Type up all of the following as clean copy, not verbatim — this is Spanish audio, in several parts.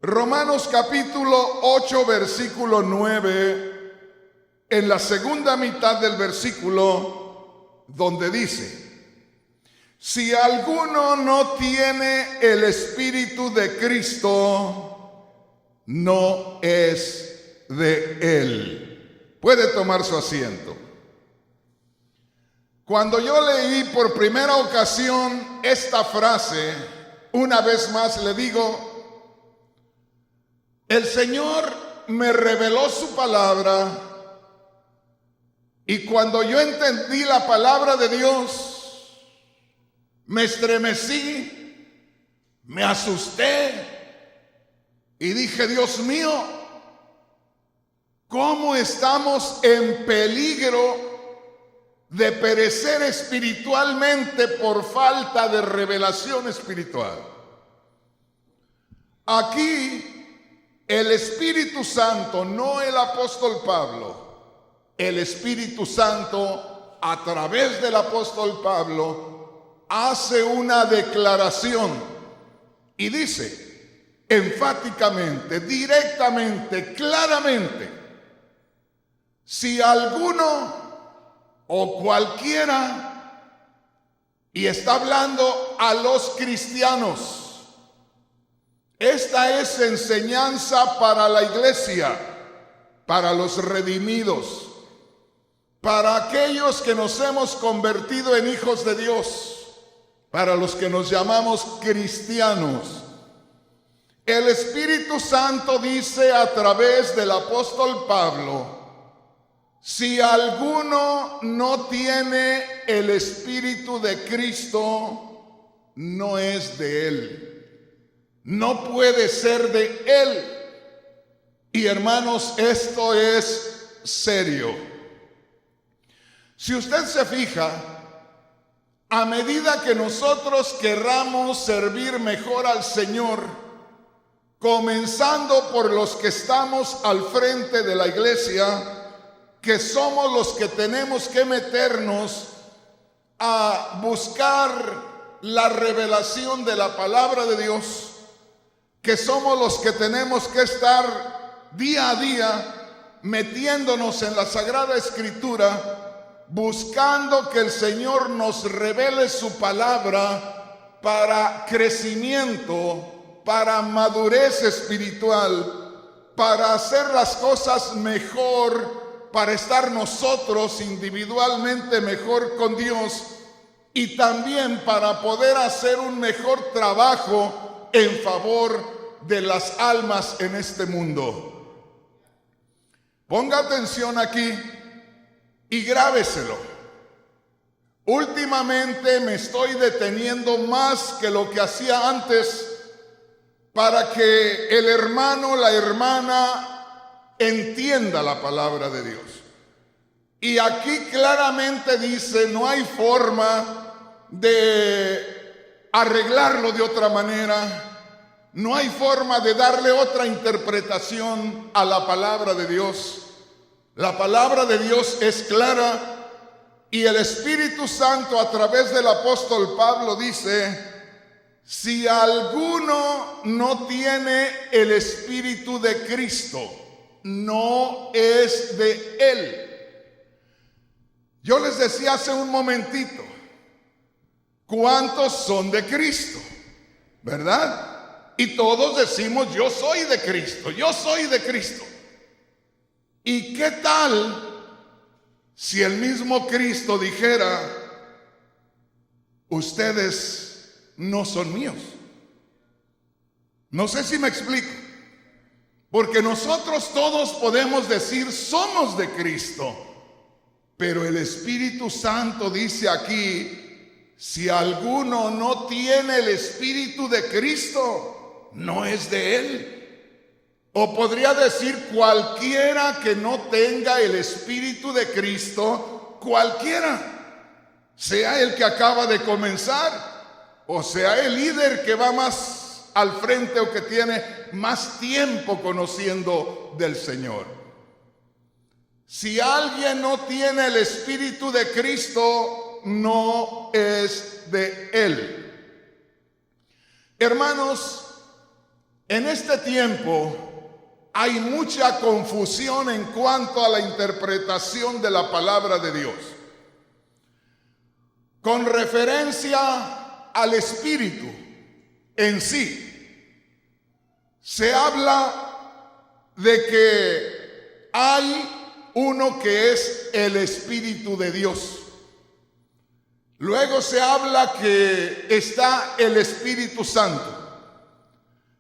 Romanos capítulo 8, versículo 9, en la segunda mitad del versículo, donde dice: si alguno no tiene el Espíritu de Cristo, no es de Él. Puede tomar su asiento. Cuando yo leí por primera ocasión esta frase, una vez más le digo, el Señor me reveló su palabra, y cuando yo entendí la palabra de Dios, me estremecí, me asusté y dije: Dios mío, ¿cómo estamos en peligro de perecer espiritualmente por falta de revelación espiritual? Aquí el Espíritu Santo, no el apóstol Pablo, el Espíritu Santo a través del apóstol Pablo hace una declaración y dice enfáticamente, directamente, claramente: si alguno o cualquiera, y está hablando a los cristianos. Esta es enseñanza para la iglesia, para los redimidos, para aquellos que nos hemos convertido en hijos de Dios, para los que nos llamamos cristianos. El Espíritu Santo dice a través del apóstol Pablo: si alguno no tiene el Espíritu de Cristo, no es de Él. No puede ser de Él. Y hermanos, esto es serio. Si usted se fija, a medida que nosotros querramos servir mejor al Señor, comenzando por los que estamos al frente de la iglesia, que somos los que tenemos que meternos a buscar la revelación de la palabra de Dios, que somos los que tenemos que estar día a día metiéndonos en la Sagrada Escritura, buscando que el Señor nos revele su palabra para crecimiento, para madurez espiritual, para hacer las cosas mejor, para estar nosotros individualmente mejor con Dios, y también para poder hacer un mejor trabajo en favor de las almas en este mundo. Ponga atención aquí y grábeselo. Últimamente me estoy deteniendo más que lo que hacía antes para que el hermano, la hermana entienda la palabra de Dios. Y aquí claramente dice: no hay forma de arreglarlo de otra manera, no hay forma de darle otra interpretación a la palabra de Dios. La palabra de Dios es clara, y el Espíritu Santo a través del apóstol Pablo dice: si alguno no tiene el Espíritu de Cristo, no es de Él. Yo les decía hace un momentito, ¿cuántos son de Cristo? ¿Verdad? Y todos decimos: yo soy de Cristo, yo soy de Cristo. ¿Y qué tal si el mismo Cristo dijera: ustedes no son míos? No sé si me explico. Porque nosotros todos podemos decir: somos de Cristo. Pero el Espíritu Santo dice aquí: si alguno no tiene el Espíritu de Cristo, no es de Él. O podría decir: cualquiera que no tenga el Espíritu de Cristo, cualquiera, sea el que acaba de comenzar, o sea el líder que va más al frente o que tiene más tiempo conociendo del Señor. Si alguien no tiene el Espíritu de Cristo, no es de Él. Hermanos, En este tiempo hay mucha confusión en cuanto a la interpretación de la palabra de Dios. Con referencia al Espíritu en sí, se habla de que hay uno que es el Espíritu de Dios. Luego se habla que está el Espíritu Santo.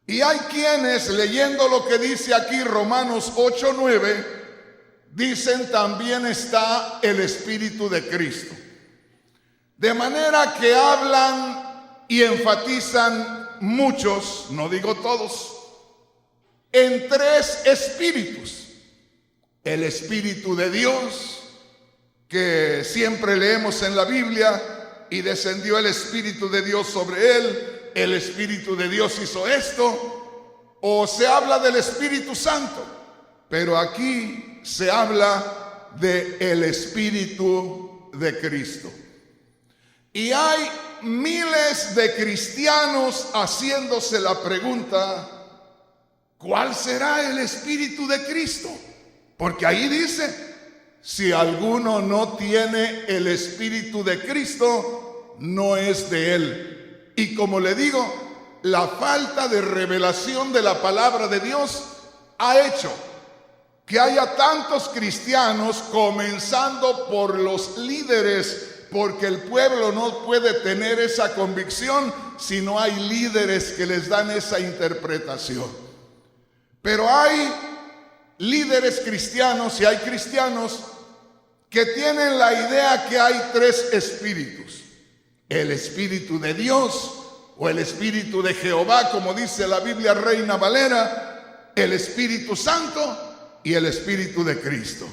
Y hay quienes, leyendo lo que dice aquí Romanos 8:9, dicen también está el Espíritu de Cristo. De manera que hablan y enfatizan muchos, no digo todos, en tres espíritus. El Espíritu de Dios, que siempre leemos en la Biblia, y descendió el Espíritu de Dios sobre él, el Espíritu de Dios hizo esto, o se habla del Espíritu Santo, pero aquí se habla del Espíritu de Cristo. Y hay miles de cristianos haciéndose la pregunta, ¿cuál será el Espíritu de Cristo? Porque ahí dice, si alguno no tiene el Espíritu de Cristo, no es de él. Y como le digo, la falta de revelación de la palabra de Dios ha hecho que haya tantos cristianos, comenzando por los líderes, porque el pueblo no puede tener esa convicción si no hay líderes que les dan esa interpretación. Pero hay líderes cristianos y hay cristianos que tienen la idea que hay tres espíritus: el Espíritu de Dios o el Espíritu de Jehová, como dice la Biblia Reina Valera, el Espíritu Santo y el Espíritu de Cristo.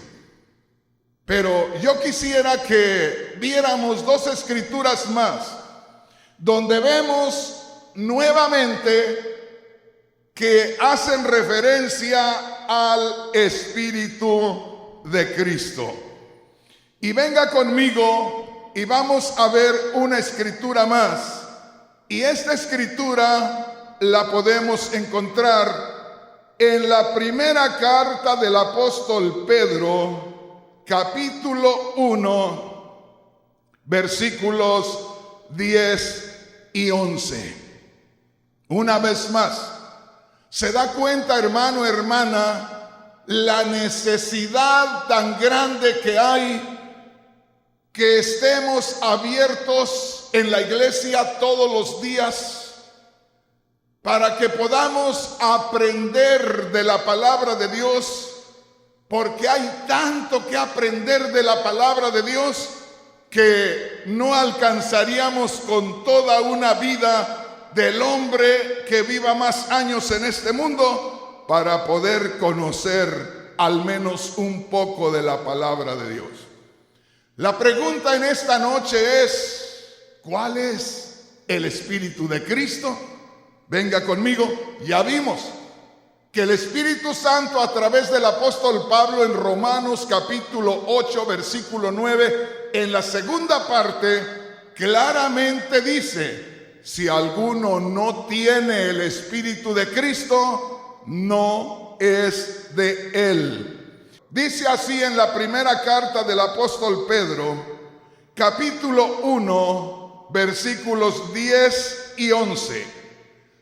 Pero yo quisiera que viéramos dos escrituras más, donde vemos nuevamente que hacen referencia al Espíritu de Cristo. Y venga conmigo y vamos a ver una escritura más. Y esta escritura la podemos encontrar en la primera carta del apóstol Pedro, capítulo 1, versículos 10 y 11. Una vez más, ¿se da cuenta, hermano, hermana, la necesidad tan grande que hay que estemos abiertos en la iglesia todos los días para que podamos aprender de la palabra de Dios? Porque hay tanto que aprender de la palabra de Dios que no alcanzaríamos con toda una vida del hombre que viva más años en este mundo para poder conocer al menos un poco de la palabra de Dios. La pregunta en esta noche es, ¿cuál es el Espíritu de Cristo? Venga conmigo, ya vimos que el Espíritu Santo, a través del apóstol Pablo en Romanos capítulo 8, versículo 9, en la segunda parte, claramente dice, si alguno no tiene el Espíritu de Cristo, no es de él. Dice así en la primera carta del apóstol Pedro, capítulo 1, versículos 10 y 11.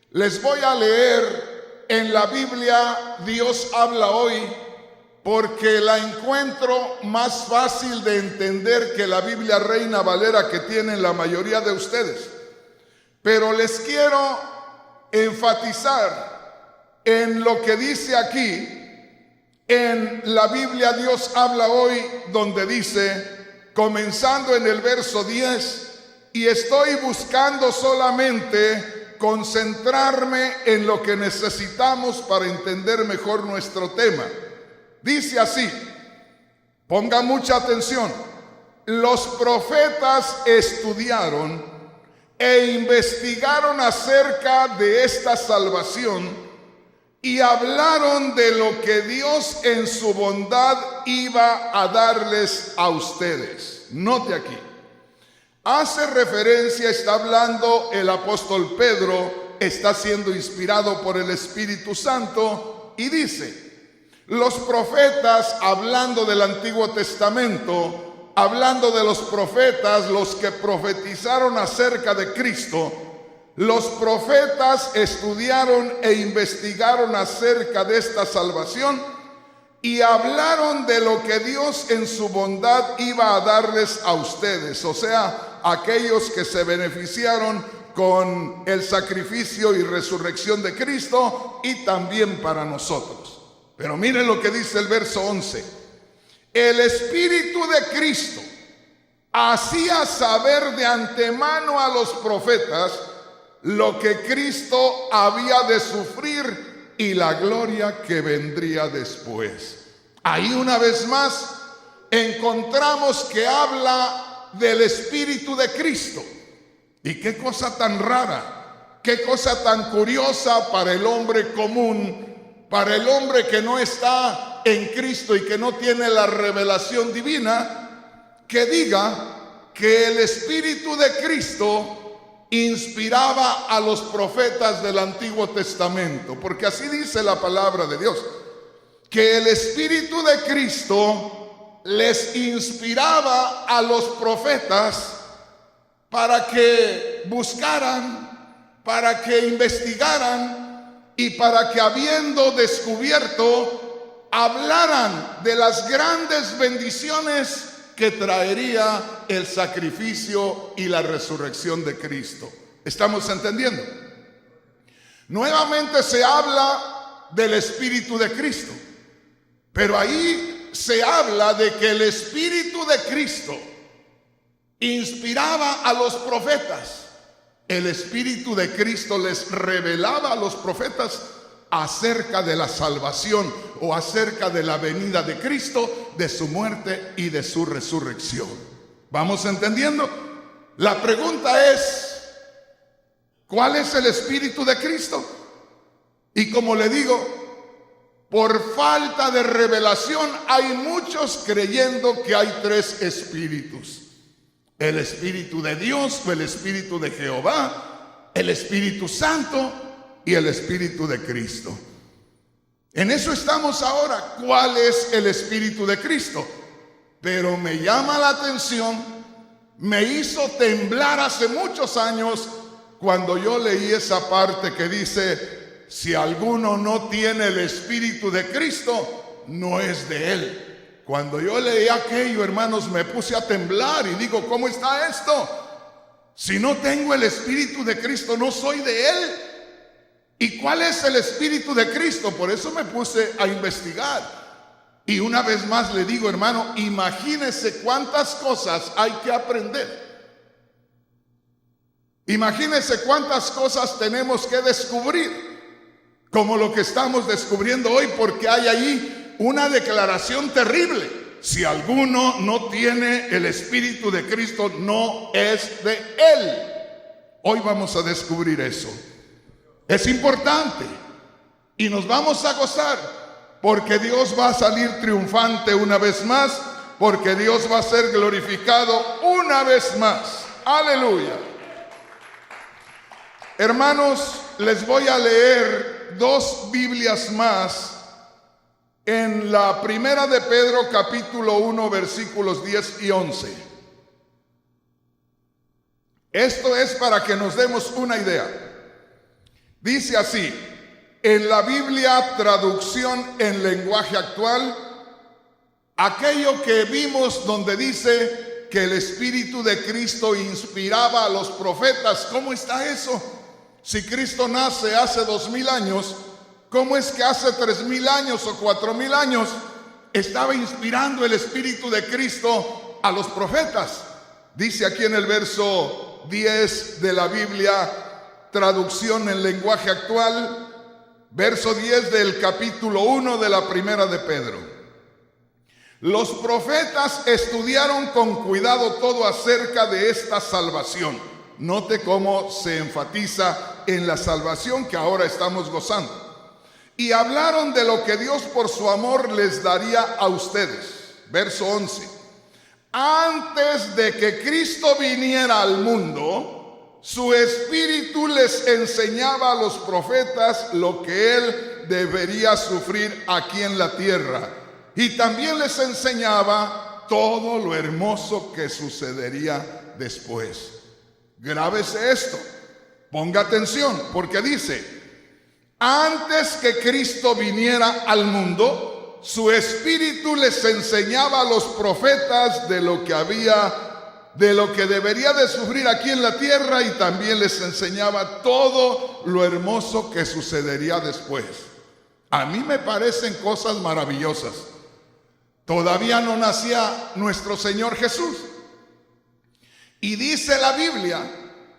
Les voy a leer. En la Biblia Dios habla hoy porque la encuentro más fácil de entender que la Biblia Reina Valera que tienen la mayoría de ustedes. Pero les quiero enfatizar en lo que dice aquí. En la Biblia Dios habla hoy donde dice, comenzando en el verso 10, y estoy buscando solamente concentrarme en lo que necesitamos para entender mejor nuestro tema. Dice así, ponga mucha atención: los profetas estudiaron e investigaron acerca de esta salvación y hablaron de lo que Dios en su bondad iba a darles a ustedes. Note aquí. Hace referencia, está hablando el apóstol Pedro está siendo inspirado por el Espíritu Santo y dice: los profetas, hablando del Antiguo Testamento, hablando de los profetas, los que profetizaron acerca de Cristo, los profetas estudiaron e investigaron acerca de esta salvación y hablaron de lo que Dios en su bondad iba a darles a ustedes, o sea, aquellos que se beneficiaron con el sacrificio y resurrección de Cristo, y también para nosotros. Pero miren lo que dice el verso 11: el Espíritu de Cristo hacía saber de antemano a los profetas lo que Cristo había de sufrir y la gloria que vendría después. Ahí una vez más encontramos que habla del Espíritu de Cristo. Y qué cosa tan rara, qué cosa tan curiosa para el hombre común, para el hombre que no está en Cristo y que no tiene la revelación divina, que diga que el Espíritu de Cristo inspiraba a los profetas del Antiguo Testamento, porque así dice la palabra de Dios, que el Espíritu de Cristo les inspiraba a los profetas para que buscaran, para que investigaran y para que, habiendo descubierto, hablaran de las grandes bendiciones que traería el sacrificio y la resurrección de Cristo. ¿Estamos entendiendo? Nuevamente se habla del Espíritu de Cristo, pero ahí se habla de que el Espíritu de Cristo inspiraba a los profetas. El Espíritu de Cristo les revelaba a los profetas acerca de la salvación o acerca de la venida de Cristo, de su muerte y de su resurrección. ¿Vamos entendiendo? La pregunta es: ¿cuál es el Espíritu de Cristo? Y como le digo, por falta de revelación hay muchos creyendo que hay tres espíritus: el Espíritu de Dios o el Espíritu de Jehová, el Espíritu Santo y el Espíritu de Cristo. En eso estamos ahora. ¿Cuál es el Espíritu de Cristo? Pero me llama la atención, me hizo temblar hace muchos años cuando yo leí esa parte que dice: si alguno no tiene el Espíritu de Cristo, no es de él. Cuando yo leí aquello, hermanos, me puse a temblar y digo: ¿cómo está esto? Si no tengo el Espíritu de Cristo, no soy de él. ¿Y cuál es el Espíritu de Cristo? Por eso me puse a investigar. Y una vez más le digo, hermano, imagínese cuántas cosas hay que aprender. Imagínese cuántas cosas tenemos que descubrir, como lo que estamos descubriendo hoy, porque hay ahí una declaración terrible: si alguno no tiene el Espíritu de Cristo, no es de él. Hoy vamos a descubrir eso. Es importante y nos vamos a gozar, porque Dios va a salir triunfante una vez más, porque Dios va a ser glorificado una vez más. Aleluya. Hermanos, les voy a leer dos Biblias más en la primera de Pedro, capítulo 1, versículos 10 y 11. Esto es para que nos demos una idea. Dice así, en la Biblia traducción en lenguaje actual, aquello que vimos donde dice que el Espíritu de Cristo inspiraba a los profetas. ¿Cómo está eso? Si Cristo nace hace 2000 años, ¿cómo es que hace 3000 años o 4000 años estaba inspirando el Espíritu de Cristo a los profetas? Dice aquí en el verso 10 de la Biblia, traducción en lenguaje actual, verso 10 del capítulo 1 de la primera de Pedro. Los profetas estudiaron con cuidado todo acerca de esta salvación. Note cómo se enfatiza en la salvación que ahora estamos gozando. Y hablaron de lo que Dios por su amor les daría a ustedes. Verso 11. Antes de que Cristo viniera al mundo, su espíritu les enseñaba a los profetas lo que él debería sufrir aquí en la tierra. Y también les enseñaba todo lo hermoso que sucedería después. Grábese esto, ponga atención, porque dice: antes que Cristo viniera al mundo, su espíritu les enseñaba a los profetas de lo que debería de sufrir aquí en la tierra, y también les enseñaba todo lo hermoso que sucedería después. A mí me parecen cosas maravillosas. Todavía no nacía nuestro Señor Jesús. Y dice la Biblia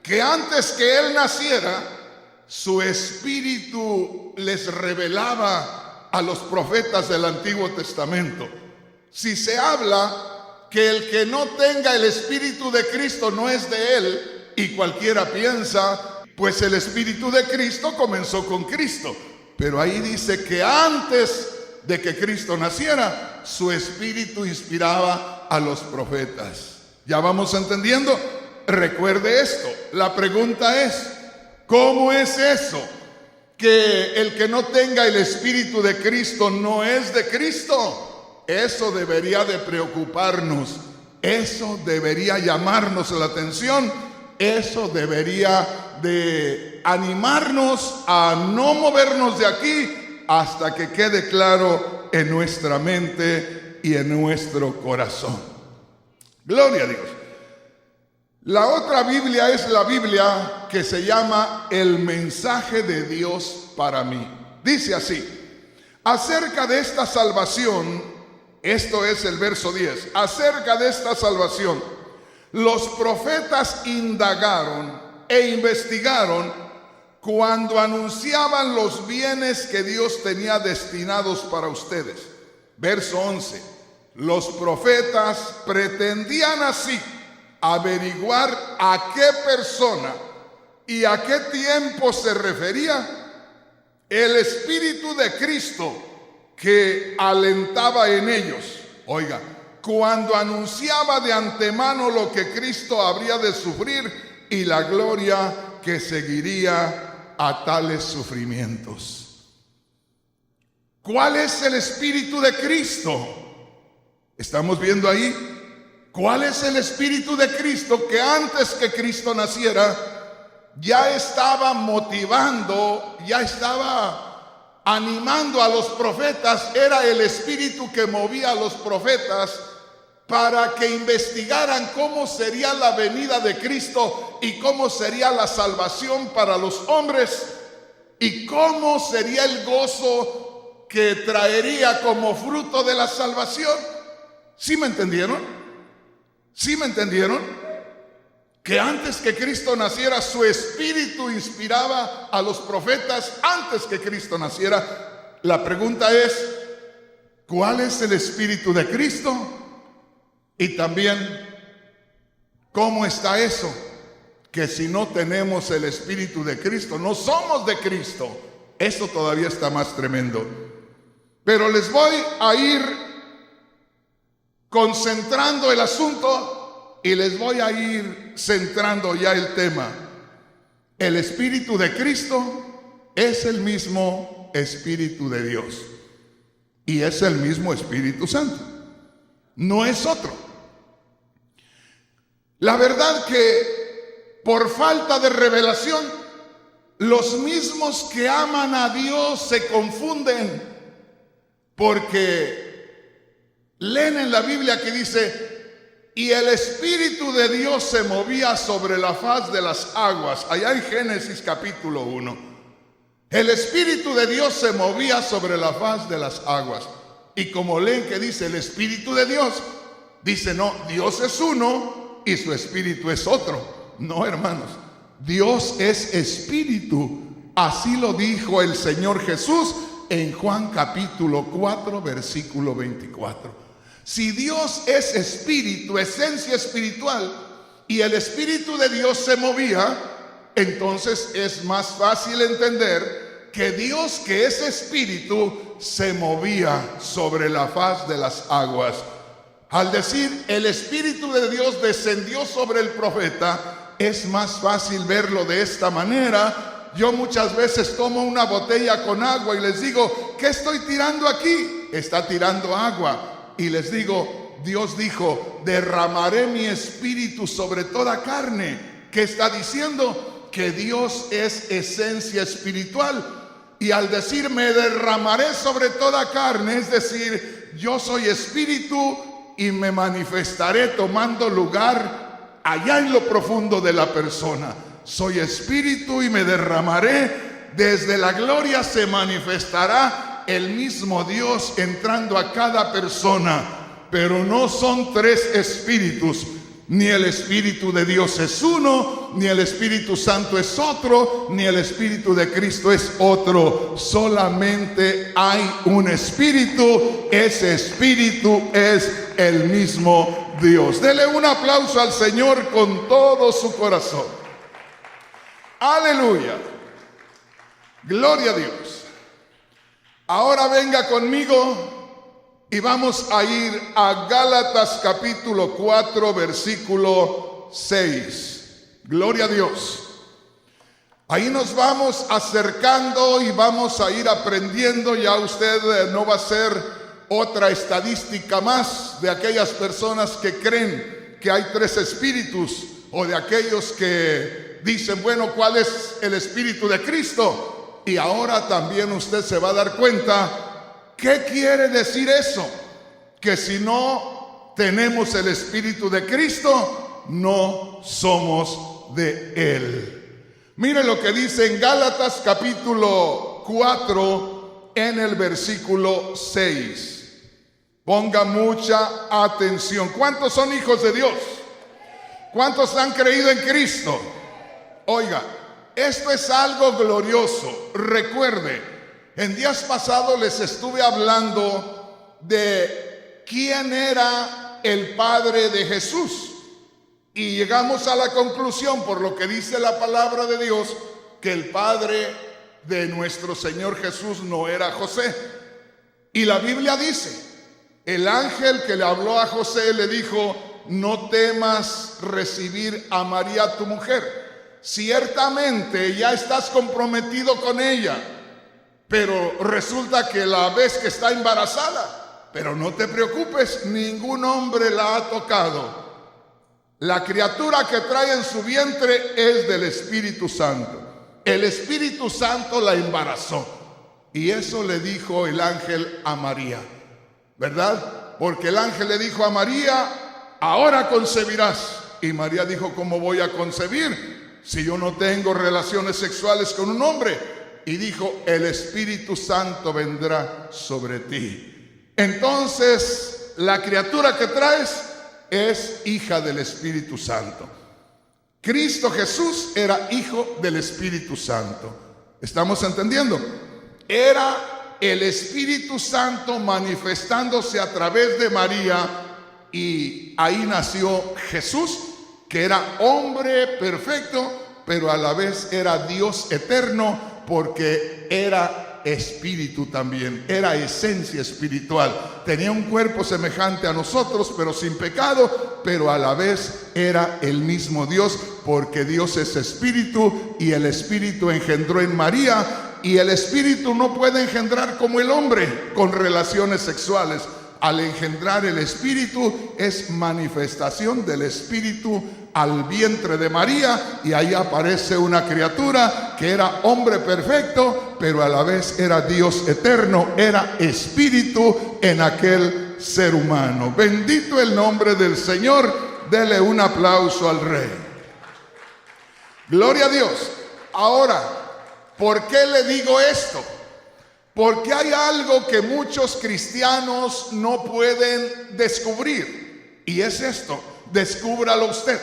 que antes que Él naciera, su espíritu les revelaba a los profetas del Antiguo Testamento. Si se habla que el que no tenga el espíritu de Cristo no es de Él, y cualquiera piensa, pues el espíritu de Cristo comenzó con Cristo. Pero ahí dice que antes de que Cristo naciera, su espíritu inspiraba a los profetas. ¿Ya vamos entendiendo? Recuerde esto. La pregunta es: ¿cómo es eso? Que el que no tenga el espíritu de Cristo no es de Cristo. Eso debería de preocuparnos. Eso debería llamarnos la atención. Eso debería de animarnos a no movernos de aquí hasta que quede claro en nuestra mente y en nuestro corazón. Gloria a Dios. La otra Biblia es la Biblia que se llama El Mensaje de Dios para mí. Dice así: acerca de esta salvación, esto es el verso 10, acerca de esta salvación, los profetas indagaron e investigaron cuando anunciaban los bienes que Dios tenía destinados para ustedes. Verso 11. Los profetas pretendían así averiguar a qué persona y a qué tiempo se refería el Espíritu de Cristo que alentaba en ellos. Oiga, cuando anunciaba de antemano lo que Cristo habría de sufrir y la gloria que seguiría a tales sufrimientos. ¿Cuál es el Espíritu de Cristo? Estamos viendo ahí cuál es el Espíritu de Cristo que antes que Cristo naciera ya estaba motivando, ya estaba animando a los profetas. Era el Espíritu que movía a los profetas para que investigaran cómo sería la venida de Cristo y cómo sería la salvación para los hombres y cómo sería el gozo que traería como fruto de la salvación. ¿Sí me entendieron? ¿Sí me entendieron? Que antes que Cristo naciera, su espíritu inspiraba a los profetas antes que Cristo naciera. La pregunta es: ¿cuál es el Espíritu de Cristo? Y también, ¿cómo está eso? Que si no tenemos el Espíritu de Cristo, no somos de Cristo. Eso todavía está más tremendo. Pero les voy a ir concentrando el asunto y les voy a ir centrando ya el tema. El Espíritu de Cristo es el mismo Espíritu de Dios y es el mismo Espíritu Santo, no es otro. La verdad que por falta de revelación, los mismos que aman a Dios se confunden, porque leen en la Biblia que dice: y el Espíritu de Dios se movía sobre la faz de las aguas. Allá en Génesis capítulo 1. El Espíritu de Dios se movía sobre la faz de las aguas. Y como leen que dice el Espíritu de Dios, dice: no, Dios es uno y su Espíritu es otro. No, hermanos, Dios es Espíritu. Así lo dijo el Señor Jesús en Juan capítulo 4, versículo 24. Si Dios es espíritu, esencia espiritual, y el Espíritu de Dios se movía, entonces es más fácil entender que Dios, que es espíritu, se movía sobre la faz de las aguas. Al decir el Espíritu de Dios descendió sobre el profeta, es más fácil verlo de esta manera. Yo muchas veces tomo una botella con agua y les digo, ¿qué estoy tirando aquí? Está tirando agua. Y les digo, Dios dijo, derramaré mi espíritu sobre toda carne. ¿Qué está diciendo? Que Dios es esencia espiritual. Y al decir me derramaré sobre toda carne, es decir, yo soy espíritu y me manifestaré tomando lugar allá en lo profundo de la persona. Soy espíritu y me derramaré. Desde la gloria se manifestará el mismo Dios entrando a cada persona. Pero no son tres espíritus. Ni el Espíritu de Dios es uno, ni el Espíritu Santo es otro, ni el Espíritu de Cristo es otro. Solamente hay un Espíritu. Ese Espíritu es el mismo Dios. Dele un aplauso al Señor con todo su corazón. Aleluya. Gloria a Dios. Ahora venga conmigo y vamos a ir a Gálatas capítulo 4, versículo 6. Gloria a Dios. Ahí nos vamos acercando y vamos a ir aprendiendo. Ya usted no va a ser otra estadística más de aquellas personas que creen que hay tres espíritus, o de aquellos que dicen, bueno, ¿cuál es el Espíritu de Cristo? Y ahora también usted se va a dar cuenta. ¿Qué quiere decir eso? Que si no tenemos el Espíritu de Cristo, no somos de Él. Mire lo que dice en Gálatas capítulo 4 en el versículo 6. Ponga mucha atención. ¿Cuántos son hijos de Dios? ¿Cuántos han creído en Cristo? Oiga, esto es algo glorioso. Recuerde, en días pasados les estuve hablando de quién era el Padre de Jesús. Y llegamos a la conclusión, por lo que dice la palabra de Dios, que el Padre de nuestro Señor Jesús no era José. Y la Biblia dice, el ángel que le habló a José le dijo, no temas recibir a María tu mujer. Ciertamente ya estás comprometido con ella, pero resulta que la ves que está embarazada. Pero no te preocupes, ningún hombre la ha tocado. La criatura que trae en su vientre es del Espíritu Santo. El Espíritu Santo la embarazó. Y eso le dijo el ángel a María, ¿verdad? Porque el ángel le dijo a María, ahora concebirás. Y María dijo, ¿cómo voy a concebir si yo no tengo relaciones sexuales con un hombre? Y dijo, el Espíritu Santo vendrá sobre ti. Entonces, la criatura que traes es hija del Espíritu Santo. Cristo Jesús era hijo del Espíritu Santo. ¿Estamos entendiendo? Era el Espíritu Santo manifestándose a través de María, y ahí nació Jesús, que era hombre perfecto, pero a la vez era Dios eterno, porque era espíritu también, era esencia espiritual. Tenía un cuerpo semejante a nosotros, pero sin pecado, pero a la vez era el mismo Dios, porque Dios es espíritu y el espíritu engendró en María, y el espíritu no puede engendrar como el hombre con relaciones sexuales. Al engendrar el espíritu es manifestación del espíritu al vientre de María, y ahí aparece una criatura que era hombre perfecto, pero a la vez era Dios eterno, era espíritu en aquel ser humano. Bendito el nombre del Señor. Dele un aplauso al Rey. Gloria a Dios. Ahora, ¿por qué le digo esto? Porque hay algo que muchos cristianos no pueden descubrir, y es esto. Descúbralo usted.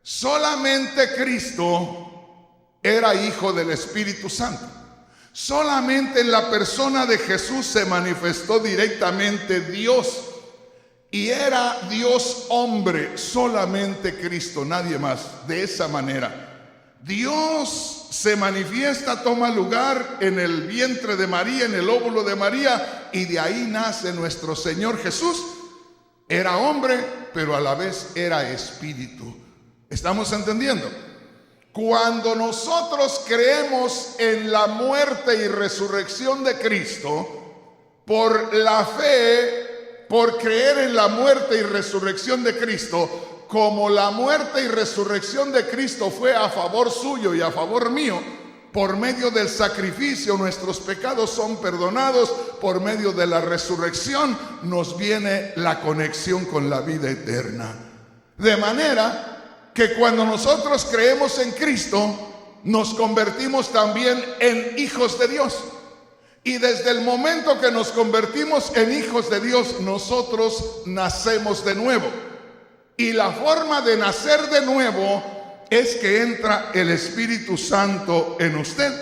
Solamente Cristo era hijo del Espíritu Santo. Solamente en la persona de Jesús se manifestó directamente Dios, y era Dios hombre. Solamente Cristo, nadie más. De esa manera Dios se manifiesta, toma lugar en el vientre de María, en el óvulo de María, y de ahí nace nuestro Señor Jesús. Era hombre, pero a la vez era espíritu. ¿Estamos entendiendo? Cuando nosotros creemos en la muerte y resurrección de Cristo, por la fe, por creer en la muerte y resurrección de Cristo, como la muerte y resurrección de Cristo fue a favor suyo y a favor mío, por medio del sacrificio nuestros pecados son perdonados, por medio de la resurrección nos viene la conexión con la vida eterna. De manera que cuando nosotros creemos en Cristo, nos convertimos también en hijos de Dios. Y desde el momento que nos convertimos en hijos de Dios, nosotros nacemos de nuevo. Y la forma de nacer de nuevo es que entra el Espíritu Santo en usted.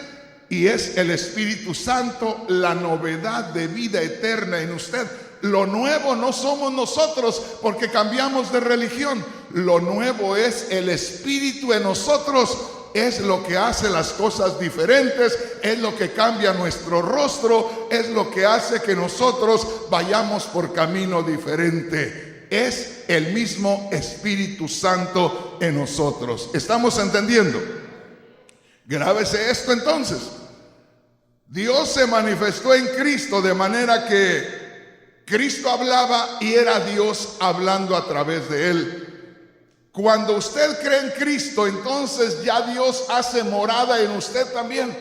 Y es el Espíritu Santo la novedad de vida eterna en usted. Lo nuevo no somos nosotros porque cambiamos de religión. Lo nuevo es el Espíritu en nosotros. Es lo que hace las cosas diferentes, es lo que cambia nuestro rostro, es lo que hace que nosotros vayamos por camino diferente. Es el mismo Espíritu Santo en nosotros. ¿Estamos entendiendo? Grábese esto entonces. Dios se manifestó en Cristo de manera que Cristo hablaba y era Dios hablando a través de él. Cuando usted cree en Cristo, entonces ya Dios hace morada en usted también,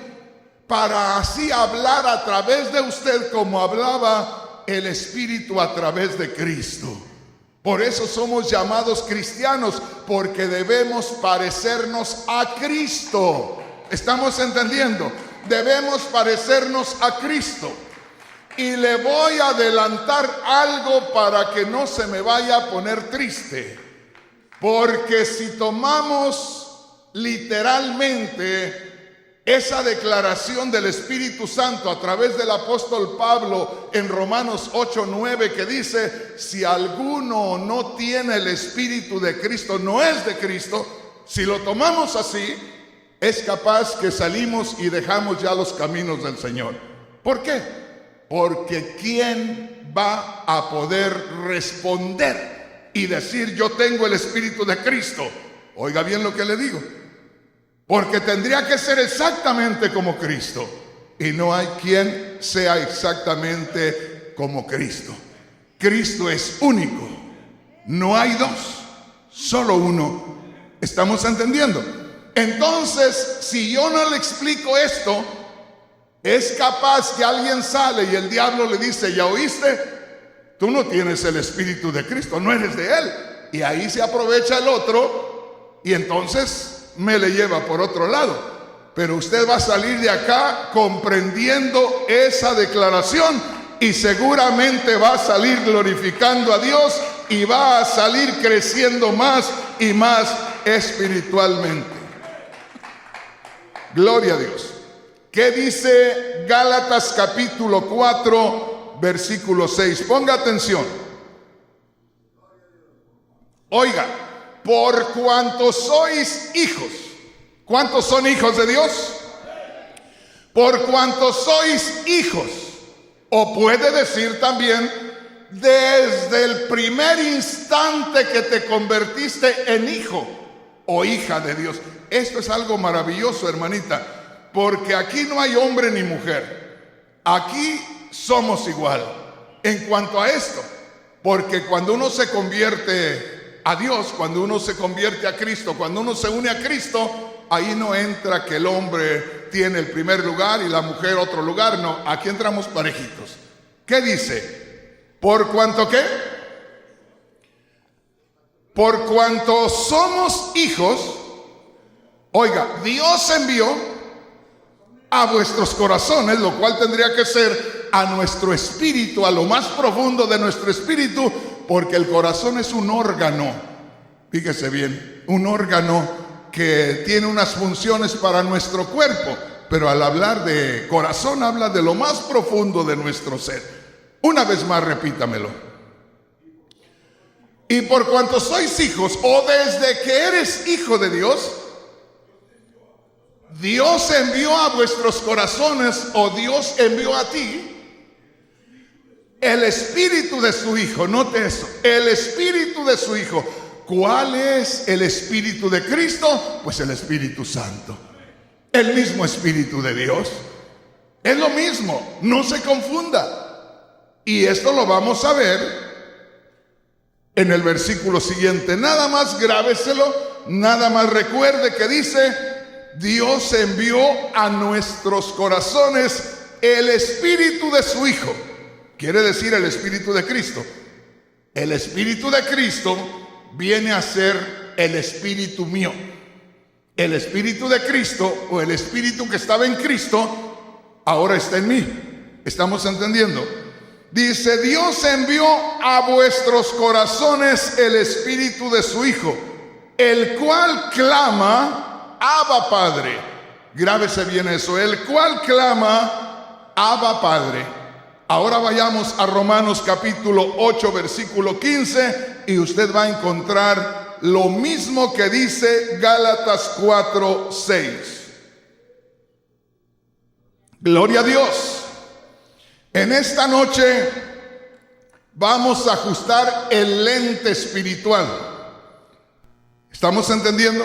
para así hablar a través de usted como hablaba el Espíritu a través de Cristo. Por eso somos llamados cristianos, porque debemos parecernos a Cristo. ¿Estamos entendiendo? Debemos parecernos a Cristo. Y le voy a adelantar algo para que no se me vaya a poner triste. Porque si tomamos literalmente esa declaración del Espíritu Santo a través del apóstol Pablo en Romanos 8:9, que dice: si alguno no tiene el Espíritu de Cristo, no es de Cristo. Si lo tomamos así, es capaz que salimos y dejamos ya los caminos del Señor. ¿Por qué? Porque ¿quién va a poder responder y decir yo tengo el Espíritu de Cristo? Oiga bien lo que le digo. Porque tendría que ser exactamente como Cristo. Y no hay quien sea exactamente como Cristo. Cristo es único. No hay dos, solo uno. ¿Estamos entendiendo? Entonces, si yo no le explico esto, es capaz que alguien sale y el diablo le dice: ¿ya oíste? Tú no tienes el Espíritu de Cristo, no eres de Él. Y ahí se aprovecha el otro y entonces me le lleva por otro lado. Pero usted va a salir de acá comprendiendo esa declaración y seguramente va a salir glorificando a Dios y va a salir creciendo más y más espiritualmente. Gloria a Dios. ¿Qué dice Gálatas capítulo 4, versículo 6? Ponga atención. Oiga, por cuanto sois hijos. ¿Cuántos son hijos de Dios? Por cuanto sois hijos. O puede decir también, desde el primer instante que te convertiste en hijo o hija de Dios. Esto es algo maravilloso, hermanita, porque aquí no hay hombre ni mujer. Aquí somos igual en cuanto a esto. Porque cuando uno se convierte a Dios, cuando uno se convierte a Cristo, cuando uno se une a Cristo, ahí no entra que el hombre tiene el primer lugar y la mujer otro lugar. No, aquí entramos parejitos. ¿Qué dice? ¿Por cuanto qué? Por cuanto somos hijos. Oiga, Dios envió a vuestros corazones, lo cual tendría que ser a nuestro espíritu, a lo más profundo de nuestro espíritu, porque el corazón es un órgano, fíjese bien, un órgano que tiene unas funciones para nuestro cuerpo, pero al hablar de corazón habla de lo más profundo de nuestro ser. Una vez más, repítamelo. Y por cuanto sois hijos, o desde que eres hijo de Dios, Dios envió a vuestros corazones, o Dios envió a ti, el espíritu de su Hijo. Note eso, el espíritu de su Hijo, ¿Cuál es el Espíritu de Cristo? Pues el Espíritu Santo, el mismo Espíritu de Dios. Es lo mismo, no se confunda. Y esto lo vamos a ver en el versículo siguiente. Nada más grábeselo, nada más recuerde que dice: Dios envió a nuestros corazones el Espíritu de su Hijo. Quiere decir el Espíritu de Cristo. El Espíritu de Cristo viene a ser el Espíritu mío. El Espíritu de Cristo, o el Espíritu que estaba en Cristo, ahora está en mí. ¿Estamos entendiendo? Dice: Dios envió a vuestros corazones el Espíritu de su Hijo, el cual clama: Abba, Padre. Grábese bien eso, el cual clama: Abba, Padre. Ahora vayamos a Romanos capítulo 8, versículo 15, y usted va a encontrar lo mismo que dice Gálatas 4, 6. Gloria a Dios. En esta noche vamos a ajustar el lente espiritual. ¿Estamos entendiendo?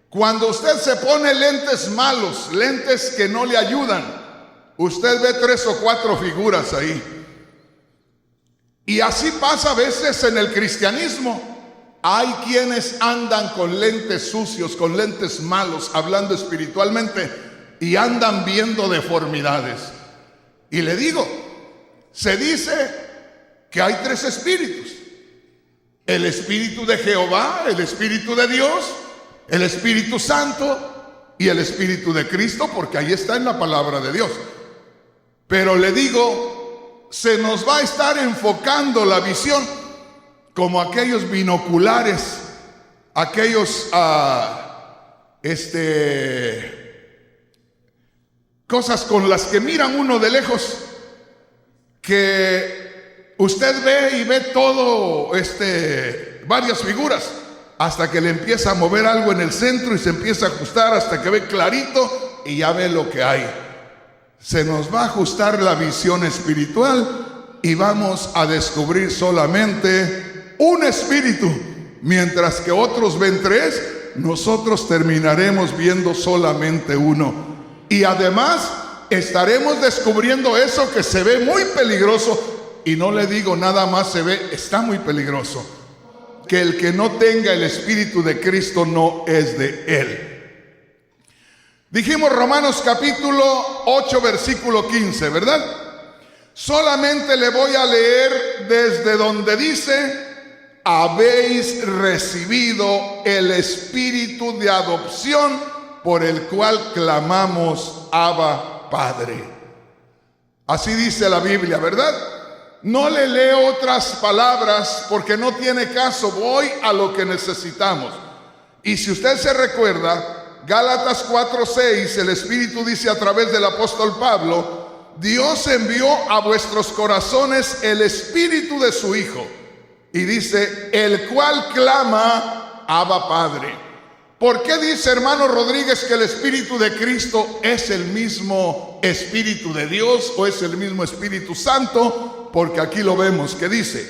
Cuando usted se pone lentes malos, lentes que no le ayudan, usted ve 3 o 4 figuras ahí. Y así pasa a veces en el cristianismo. Hay quienes andan con lentes sucios, con lentes malos, hablando espiritualmente, y andan viendo deformidades. Y le digo, se dice que hay 3 espíritus: el Espíritu de Jehová, el Espíritu de Dios, el Espíritu Santo y el Espíritu de Cristo, porque ahí está en la palabra de Dios. Pero le digo, se nos va a estar enfocando la visión como aquellos binoculares, aquellos cosas con las que miran uno de lejos, que usted ve y ve todo, varias figuras, hasta que le empieza a mover algo en el centro y se empieza a ajustar hasta que ve clarito y ya ve lo que hay. Se nos va a ajustar la visión espiritual y vamos a descubrir solamente un espíritu, mientras que otros ven 3, nosotros terminaremos viendo solamente uno. Y además estaremos descubriendo eso que se ve muy peligroso, y no le digo nada más se ve, está muy peligroso, que el que no tenga el Espíritu de Cristo no es de Él. Dijimos Romanos capítulo 8, versículo 15, ¿verdad? Solamente le voy a leer desde donde dice: habéis recibido el Espíritu de adopción, por el cual clamamos: Abba, Padre. Así dice la Biblia, ¿verdad? No le leo otras palabras porque no tiene caso, voy a lo que necesitamos. Y si usted se recuerda, Gálatas 4:6, el Espíritu dice a través del apóstol Pablo: Dios envió a vuestros corazones el Espíritu de su Hijo. Y dice: el cual clama: Abba, Padre. ¿Por qué dice, hermano Rodríguez, que el Espíritu de Cristo es el mismo Espíritu de Dios o es el mismo Espíritu Santo? Porque aquí lo vemos que dice,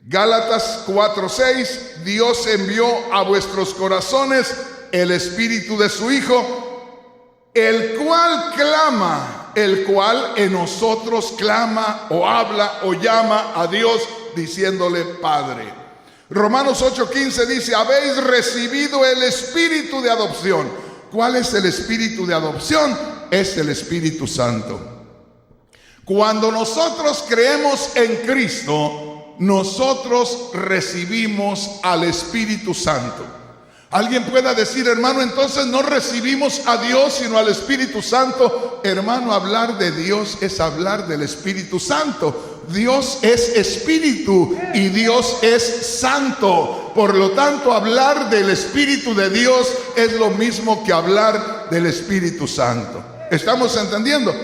Gálatas 4:6, Dios envió a vuestros corazones el Espíritu de su Hijo, el cual clama, el cual en nosotros clama o habla o llama a Dios diciéndole Padre. Romanos 8:15 dice: habéis recibido el Espíritu de adopción. ¿Cuál es el Espíritu de adopción? Es el Espíritu Santo. Cuando nosotros creemos en Cristo, nosotros recibimos al Espíritu Santo. Alguien pueda decir: hermano, entonces no recibimos a Dios sino al Espíritu Santo. Hermano, hablar de Dios es hablar del Espíritu Santo. Dios es Espíritu y Dios es Santo. Por lo tanto, hablar del Espíritu de Dios es lo mismo que hablar del Espíritu Santo. ¿Estamos entendiendo?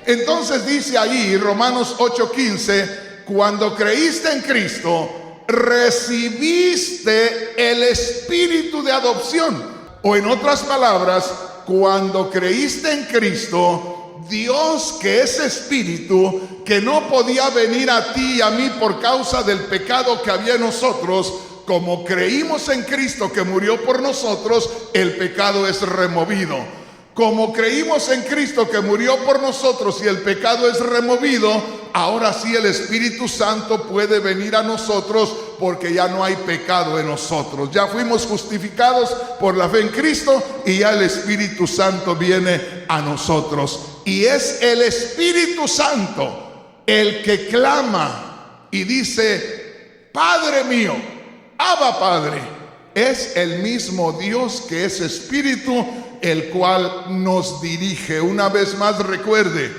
Entonces dice ahí Romanos 8:15, cuando creíste en Cristo, recibiste el Espíritu de adopción. O en otras palabras, cuando creíste en Cristo, Dios, que es Espíritu, que no podía venir a ti y a mí por causa del pecado que había en nosotros, como creímos en Cristo que murió por nosotros, el pecado es removido. Como creímos en Cristo que murió por nosotros y el pecado es removido, ahora sí el Espíritu Santo puede venir a nosotros porque ya no hay pecado en nosotros. Ya fuimos justificados por la fe en Cristo y ya el Espíritu Santo viene a nosotros. Y es el Espíritu Santo el que clama y dice: Padre mío, Abba Padre. Es el mismo Dios que es Espíritu, el cual nos dirige. Una vez más recuerde,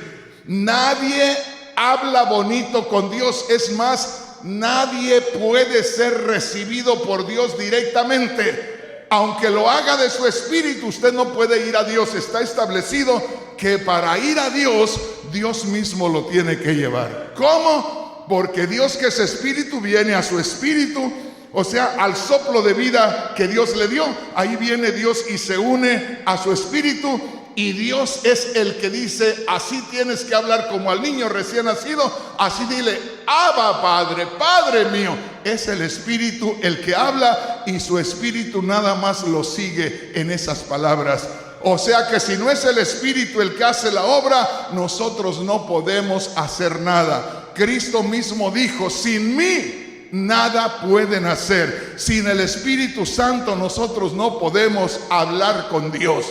nadie habla bonito con Dios. Es más, nadie puede ser recibido por Dios directamente. Aunque lo haga de su espíritu, usted no puede ir a Dios. Está establecido que para ir a Dios, Dios mismo lo tiene que llevar. ¿Cómo? Porque Dios, que es espíritu, viene a su espíritu, o sea, al soplo de vida que Dios le dio. Ahí viene Dios y se une a su espíritu. Y Dios es el que dice: así tienes que hablar como al niño recién nacido. Así dile: Abba Padre, Padre mío. Es el Espíritu el que habla y su Espíritu nada más lo sigue en esas palabras. O sea que si no es el Espíritu el que hace la obra, nosotros no podemos hacer nada. Cristo mismo dijo: sin mí nada pueden hacer. Sin el Espíritu Santo nosotros no podemos hablar con Dios.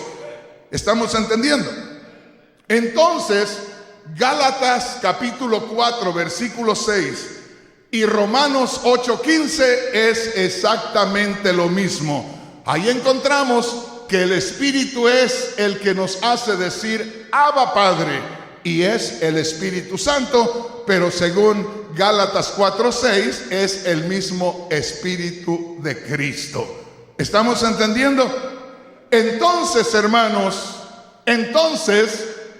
¿Estamos entendiendo? Entonces, Gálatas capítulo 4, versículo 6 y Romanos 8:15 es exactamente lo mismo. Ahí encontramos que el Espíritu es el que nos hace decir Abba Padre, y es el Espíritu Santo, pero según Gálatas 4:6 es el mismo Espíritu de Cristo. ¿Estamos entendiendo? Entonces, hermanos,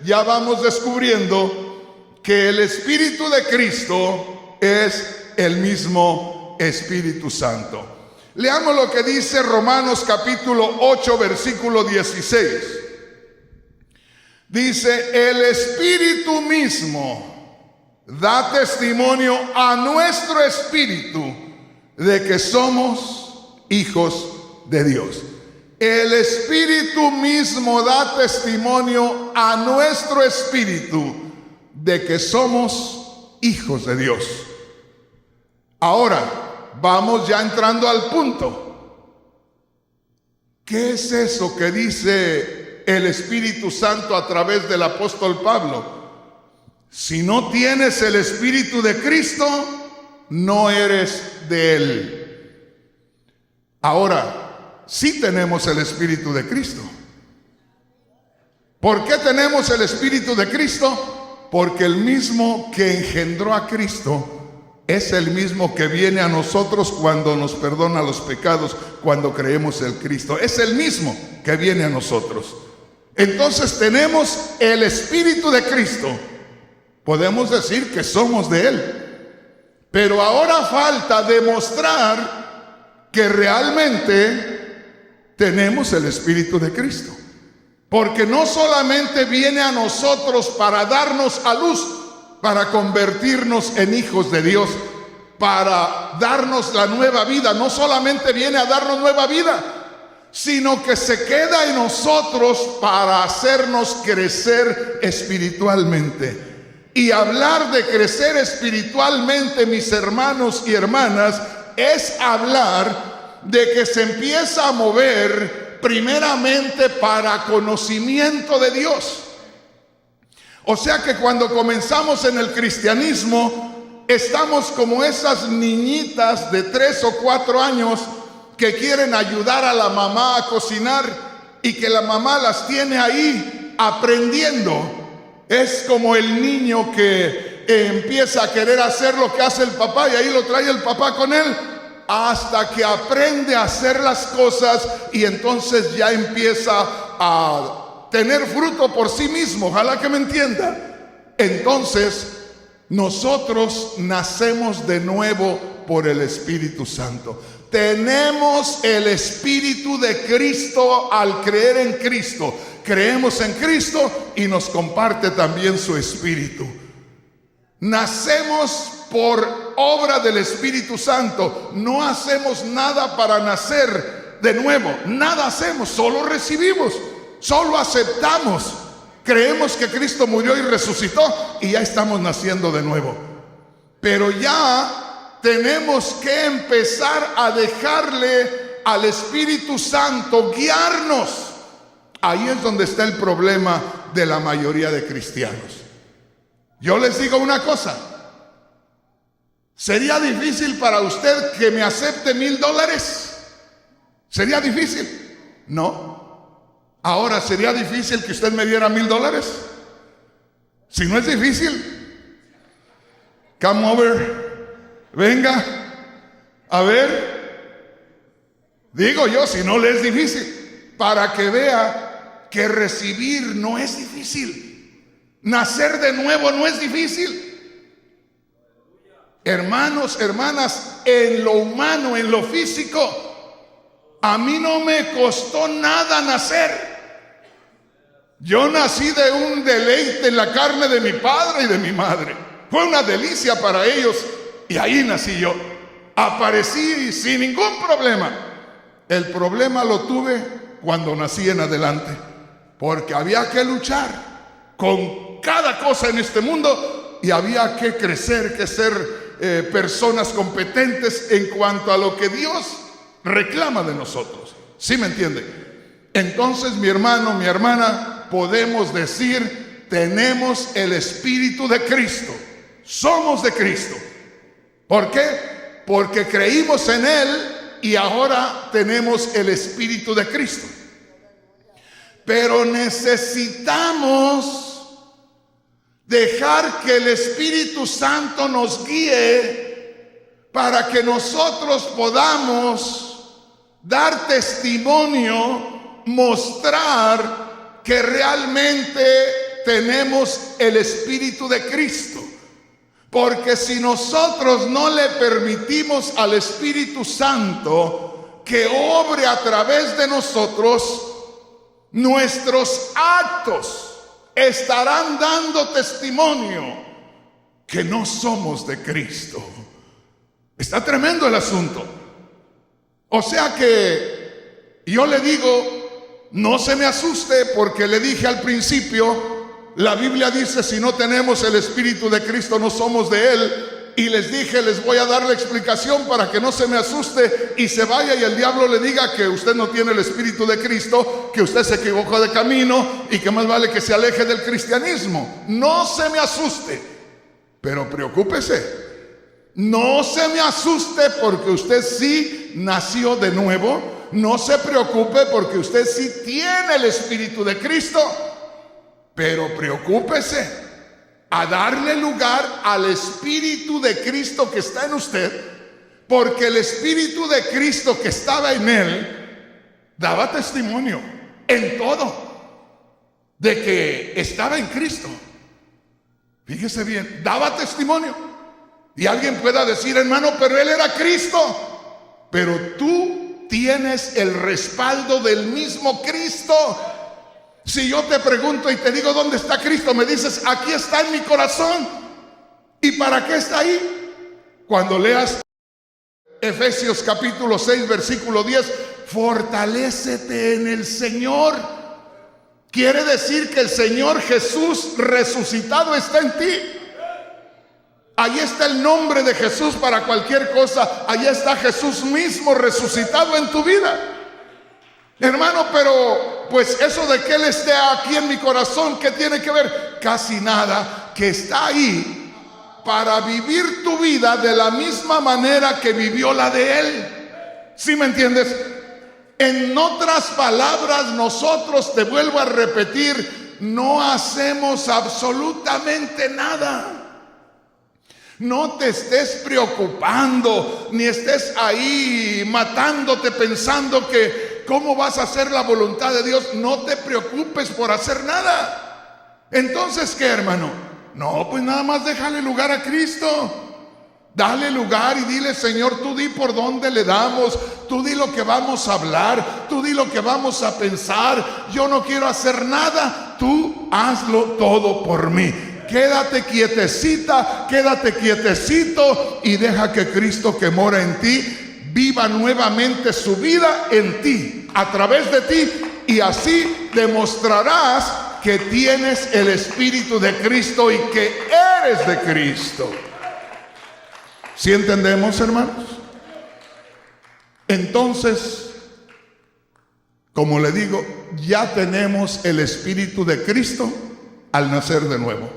ya vamos descubriendo que el Espíritu de Cristo es el mismo Espíritu Santo. Leamos lo que dice Romanos capítulo 8, versículo 16. Dice: el Espíritu mismo da testimonio a nuestro espíritu de que somos hijos de Dios. El Espíritu mismo da testimonio a nuestro espíritu de que somos hijos de Dios. Ahora, vamos ya entrando al punto. ¿Qué es eso que dice el Espíritu Santo a través del apóstol Pablo? Si no tienes el Espíritu de Cristo, no eres de Él. Ahora, sí tenemos el Espíritu de Cristo. ¿Por qué tenemos el Espíritu de Cristo? Porque el mismo que engendró a Cristo es el mismo que viene a nosotros cuando nos perdona los pecados, cuando creemos en Cristo. Es el mismo que viene a nosotros. Entonces tenemos el Espíritu de Cristo. Podemos decir que somos de Él. Pero ahora falta demostrar que realmente tenemos el Espíritu de Cristo. Porque no solamente viene a nosotros para darnos a luz, para convertirnos en hijos de Dios, para darnos la nueva vida. No solamente viene a darnos nueva vida, sino que se queda en nosotros para hacernos crecer espiritualmente. Y hablar de crecer espiritualmente, mis hermanos y hermanas, es hablar de que se empieza a mover primeramente para conocimiento de Dios. O sea que cuando comenzamos en el cristianismo, estamos como esas niñitas de 3 o 4 años que quieren ayudar a la mamá a cocinar y que la mamá las tiene ahí aprendiendo. Es como el niño que empieza a querer hacer lo que hace el papá y ahí lo trae el papá con él, hasta que aprende a hacer las cosas y entonces ya empieza a tener fruto por sí mismo. Ojalá que me entienda. Entonces, nosotros nacemos de nuevo por el Espíritu Santo. Tenemos el Espíritu de Cristo al creer en Cristo. Creemos en Cristo y nos comparte también su Espíritu. Nacemos por obra del Espíritu Santo. No hacemos nada para nacer de nuevo, nada hacemos, solo recibimos, solo aceptamos, creemos que Cristo murió y resucitó y ya estamos naciendo de nuevo. Pero ya tenemos que empezar a dejarle al Espíritu Santo guiarnos. Ahí es donde está el problema de la mayoría de cristianos. Yo les digo una cosa: ¿sería difícil para usted que me acepte $1000? ¿Sería difícil? No. Ahora, ¿sería difícil que usted me diera $1000? Si no es difícil, come over, venga, a ver. Digo yo, si no le es difícil, para que vea que recibir no es difícil, nacer de nuevo no es difícil. Hermanos, hermanas, en lo humano, en lo físico, a mí no me costó nada nacer. Yo nací de un deleite en la carne de mi padre y de mi madre. Fue una delicia para ellos y ahí nací yo. Aparecí sin ningún problema. El problema lo tuve cuando nací en adelante, porque había que luchar con cada cosa en este mundo y había que crecer, que ser personas competentes en cuanto a lo que Dios reclama de nosotros. ¿Sí me entiende? Entonces, mi hermano, mi hermana, podemos decir: tenemos el Espíritu de Cristo, somos de Cristo. ¿Por qué? Porque creímos en Él y ahora tenemos el Espíritu de Cristo. Pero necesitamos dejar que el Espíritu Santo nos guíe para que nosotros podamos dar testimonio, mostrar que realmente tenemos el Espíritu de Cristo. Porque si nosotros no le permitimos al Espíritu Santo que obre a través de nosotros, nuestros actos estarán dando testimonio que no somos de Cristo. Está tremendo el asunto. O sea que yo le digo, no se me asuste, porque le dije al principio, la Biblia dice: si no tenemos el Espíritu de Cristo, no somos de Él. Y les dije, les voy a dar la explicación para que no se me asuste y se vaya y el diablo le diga que usted no tiene el Espíritu de Cristo, que usted se equivocó de camino y que más vale que se aleje del cristianismo. No se me asuste, pero preocúpese. No se me asuste, porque usted sí nació de nuevo. No se preocupe, porque usted sí tiene el Espíritu de Cristo. Pero preocúpese a darle lugar al Espíritu de Cristo que está en usted, porque el Espíritu de Cristo que estaba en él daba testimonio en todo de que estaba en Cristo. Fíjese bien, daba testimonio. Y alguien pueda decir: hermano, pero él era Cristo. Pero tú tienes el respaldo del mismo Cristo. Si yo te pregunto y te digo: ¿dónde está Cristo?, me dices: aquí está en mi corazón. ¿Y para qué está ahí? Cuando leas Efesios capítulo 6 versículo 10, fortalécete en el Señor. Quiere decir que el Señor Jesús resucitado está en ti. Ahí está el nombre de Jesús para cualquier cosa. Ahí está Jesús mismo resucitado en tu vida. Hermano, pero pues eso de que Él esté aquí en mi corazón, ¿qué tiene que ver? Casi nada. Que está ahí para vivir tu vida de la misma manera que vivió la de Él. ¿Sí me entiendes? En otras palabras, nosotros, te vuelvo a repetir, no hacemos absolutamente nada. No te estés preocupando, ni estés ahí matándote pensando que cómo vas a hacer la voluntad de Dios. No te preocupes por hacer nada. Entonces, ¿qué, hermano? No, pues nada más déjale lugar a Cristo. Dale lugar y dile: Señor, tú di por dónde le damos, tú di lo que vamos a hablar, tú di lo que vamos a pensar. Yo no quiero hacer nada, tú hazlo todo por mí. Quédate quietecita, quédate quietecito y deja que Cristo que mora en ti viva nuevamente su vida en ti, a través de ti, y así demostrarás que tienes el Espíritu de Cristo y que eres de Cristo. ¿Sí entendemos, hermanos? Entonces, como le digo, ya tenemos el Espíritu de Cristo al nacer de nuevo.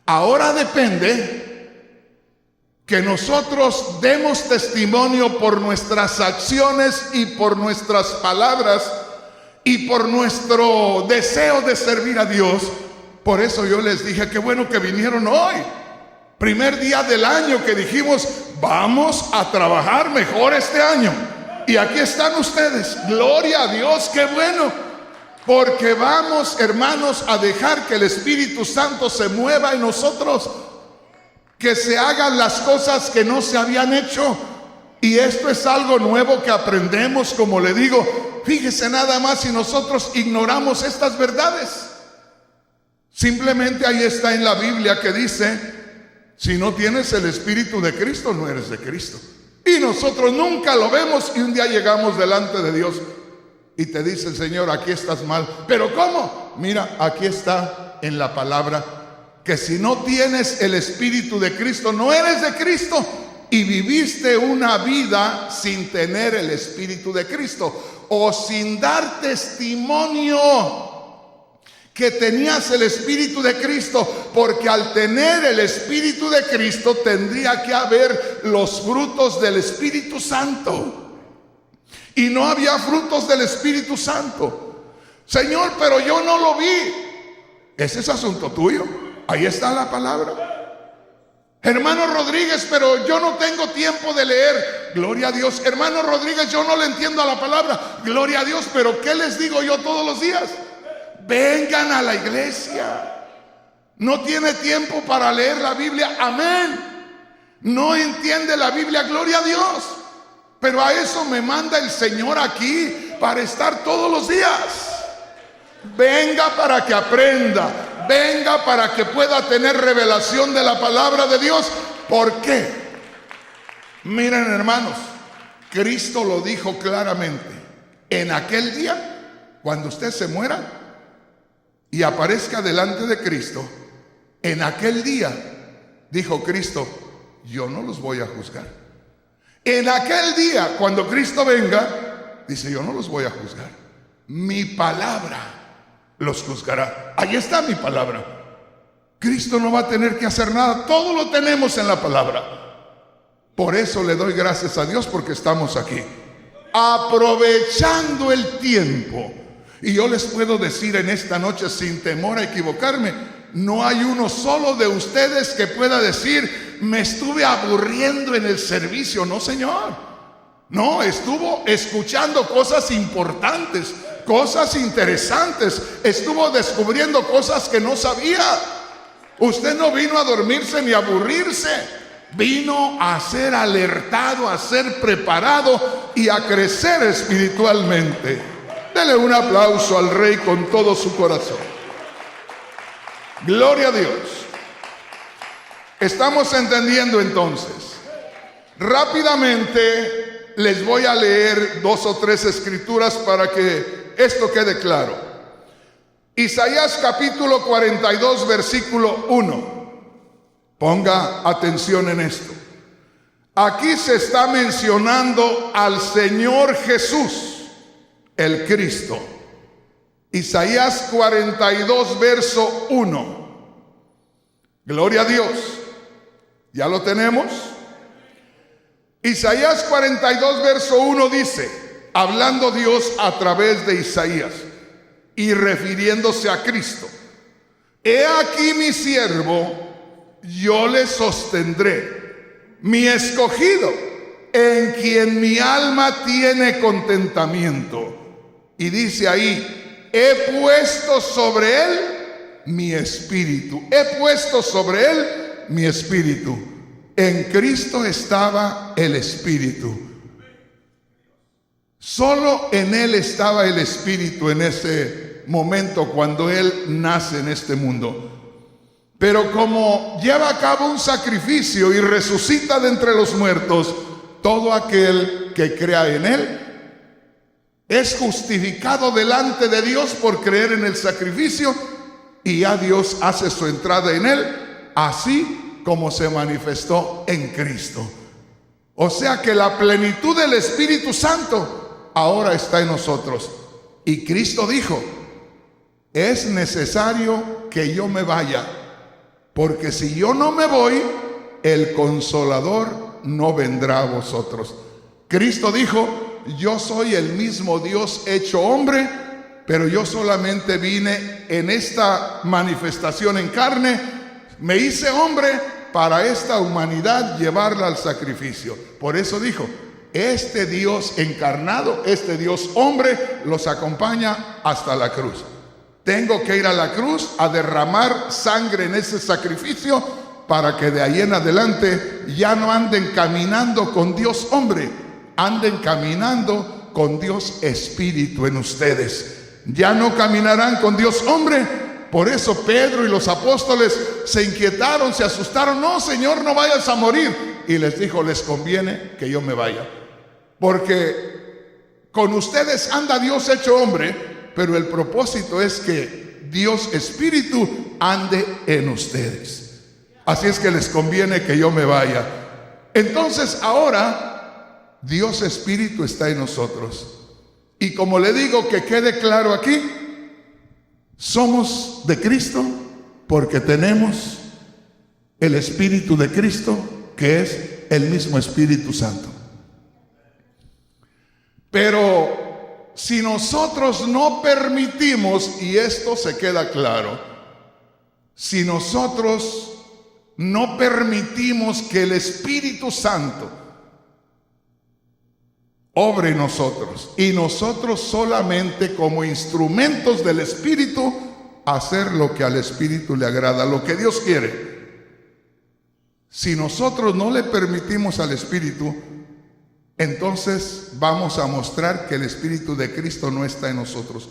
Ahora depende que nosotros demos testimonio por nuestras acciones y por nuestras palabras y por nuestro deseo de servir a Dios. Por eso yo les dije, qué bueno que vinieron hoy. Primer día del año que dijimos, vamos a trabajar mejor este año. Y aquí están ustedes. Gloria a Dios, qué bueno. Porque vamos, hermanos, a dejar que el Espíritu Santo se mueva en nosotros, que se hagan las cosas que no se habían hecho. Y esto es algo nuevo que aprendemos, como le digo. Fíjese nada más si nosotros ignoramos estas verdades. Simplemente ahí está en la Biblia que dice, si no tienes el Espíritu de Cristo, no eres de Cristo. Y nosotros nunca lo vemos, y un día llegamos delante de Dios y te dice el Señor, aquí estás mal. ¿Pero cómo? Mira, aquí está en la palabra, que si no tienes el Espíritu de Cristo, no eres de Cristo. Y viviste una vida sin tener el Espíritu de Cristo, o sin dar testimonio que tenías el Espíritu de Cristo, porque al tener el Espíritu de Cristo tendría que haber los frutos del Espíritu Santo. Y no había frutos del Espíritu Santo. Señor, pero yo no lo vi. Ese es asunto tuyo. Ahí está la palabra. Hermano Rodríguez, pero yo no tengo tiempo de leer. Gloria a Dios. Hermano Rodríguez, yo no le entiendo a la palabra. Gloria a Dios, pero ¿qué les digo yo todos los días? Vengan a la iglesia. No tiene tiempo para leer la Biblia. Amén. No entiende la Biblia. Gloria a Dios. Pero a eso me manda el Señor aquí, para estar todos los días. Venga para que aprenda. Venga para que pueda tener revelación de la palabra de Dios. ¿Por qué? Miren, hermanos, Cristo lo dijo claramente. En aquel día, cuando usted se muera y aparezca delante de Cristo, en aquel día, dijo Cristo, yo no los voy a juzgar. En aquel día, cuando Cristo venga, dice, yo no los voy a juzgar. Mi palabra los juzgará. Ahí está mi palabra. Cristo no va a tener que hacer nada. Todo lo tenemos en la palabra. Por eso le doy gracias a Dios, porque estamos aquí, aprovechando el tiempo. Y yo les puedo decir en esta noche, sin temor a equivocarme, no hay uno solo de ustedes que pueda decir, me estuve aburriendo en el servicio. No, Señor. No, estuvo escuchando cosas importantes, cosas interesantes. Estuvo descubriendo cosas que no sabía. Usted no vino a dormirse ni a aburrirse. Vino a ser alertado, a ser preparado y a crecer espiritualmente. Dele un aplauso al Rey con todo su corazón. Gloria a Dios. Estamos entendiendo entonces. Rápidamente les voy a leer 2 o 3 escrituras para que esto quede claro. Isaías capítulo 42, versículo 1. Ponga atención en esto. Aquí se está mencionando al Señor Jesús, el Cristo. Isaías 42, verso 1. Gloria a Dios. ¿Ya lo tenemos? Isaías 42, verso 1 dice, hablando Dios a través de Isaías y refiriéndose a Cristo: he aquí mi siervo, yo le sostendré, mi escogido, en quien mi alma tiene contentamiento. Y dice ahí, he puesto sobre él mi espíritu. He puesto sobre él mi espíritu. En Cristo estaba el espíritu. Solo en él estaba el espíritu en ese momento cuando él nace en este mundo. Pero como lleva a cabo un sacrificio y resucita de entre los muertos, todo aquel que crea en él es justificado delante de Dios por creer en el sacrificio, y ya Dios hace su entrada en él, así como se manifestó en Cristo. O sea que la plenitud del Espíritu Santo ahora está en nosotros. Y Cristo dijo: es necesario que yo me vaya, porque si yo no me voy, el Consolador no vendrá a vosotros. Cristo dijo: yo soy el mismo Dios hecho hombre, pero yo solamente vine en esta manifestación en carne, me hice hombre para esta humanidad llevarla al sacrificio. Por eso dijo: este Dios encarnado, este Dios hombre, los acompaña hasta la cruz. Tengo que ir a la cruz a derramar sangre en ese sacrificio para que de ahí en adelante ya no anden caminando con Dios hombre, anden caminando con Dios Espíritu en ustedes. Ya no caminarán con Dios hombre. Por eso Pedro y los apóstoles se inquietaron, se asustaron. No, Señor, no vayas a morir. Y les dijo: les conviene que yo me vaya, porque con ustedes anda Dios hecho hombre, pero el propósito es que Dios Espíritu ande en ustedes. Así es que les conviene que yo me vaya. Entonces ahora Dios Espíritu está en nosotros. Y como le digo, que quede claro aquí, somos de Cristo porque tenemos el Espíritu de Cristo, que es el mismo Espíritu Santo. Pero si nosotros no permitimos, y esto se queda claro, si nosotros no permitimos que el Espíritu Santo obre en nosotros, y nosotros solamente como instrumentos del Espíritu hacer lo que al Espíritu le agrada, lo que Dios quiere. Si nosotros no le permitimos al Espíritu, entonces vamos a mostrar que el Espíritu de Cristo no está en nosotros.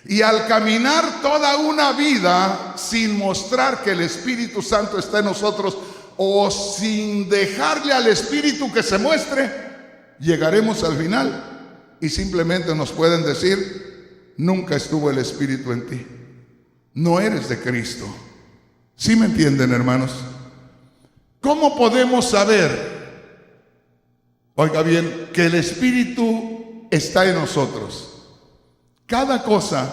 Y al caminar toda una vida sin mostrar que el Espíritu Santo está en nosotros, o sin dejarle al Espíritu que se muestre, llegaremos al final y simplemente nos pueden decir: nunca estuvo el Espíritu en ti, no eres de Cristo. ¿Sí me entienden, hermanos? ¿Cómo podemos saber, oiga bien, que el Espíritu está en nosotros? Cada cosa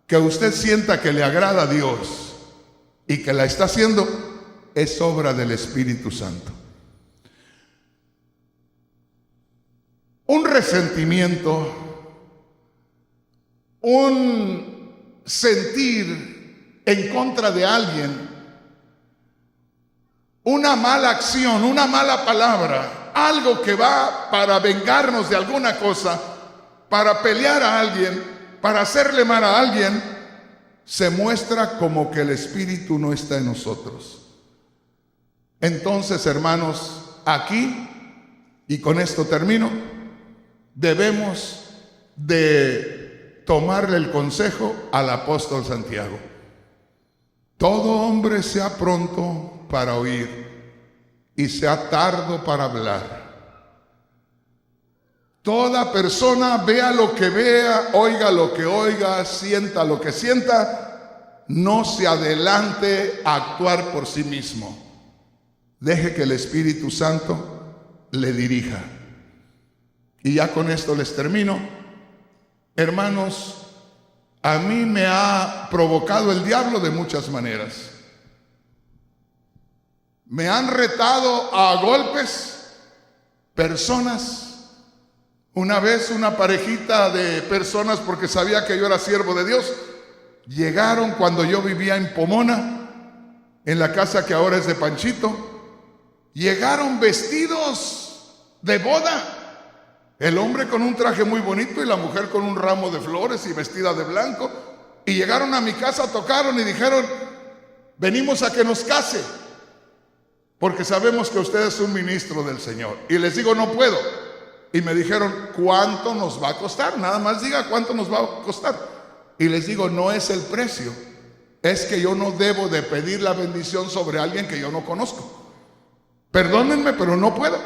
que usted sienta que le agrada a Dios y que la está haciendo, es obra del Espíritu Santo. Un resentimiento, un sentir en contra de alguien, una mala acción, una mala palabra, algo que va para vengarnos de alguna cosa, para pelear a alguien, para hacerle mal a alguien, se muestra como que el Espíritu no está en nosotros. Entonces, hermanos, aquí, y con esto termino, debemos de tomarle el consejo al apóstol Santiago. Todo hombre sea pronto para oír y sea tardo para hablar. Toda persona, vea lo que vea, oiga lo que oiga, sienta lo que sienta, no se adelante a actuar por sí mismo. Deje que el Espíritu Santo le dirija. Y ya con esto les termino. Hermanos, a mí me ha provocado el diablo de muchas maneras. Me han retado a golpes personas. Una vez una parejita de personas, porque sabía que yo era siervo de Dios, llegaron cuando yo vivía en Pomona, en la casa que ahora es de Panchito. Llegaron vestidos de boda. El hombre con un traje muy bonito y la mujer con un ramo de flores y vestida de blanco. Y llegaron a mi casa, tocaron y dijeron: venimos a que nos case, porque sabemos que usted es un ministro del Señor. Y les digo: no puedo. Y me dijeron: ¿cuánto nos va a costar? Nada más diga cuánto nos va a costar. Y les digo: no es el precio, es que yo no debo de pedir la bendición sobre alguien que yo no conozco. Perdónenme, pero no puedo.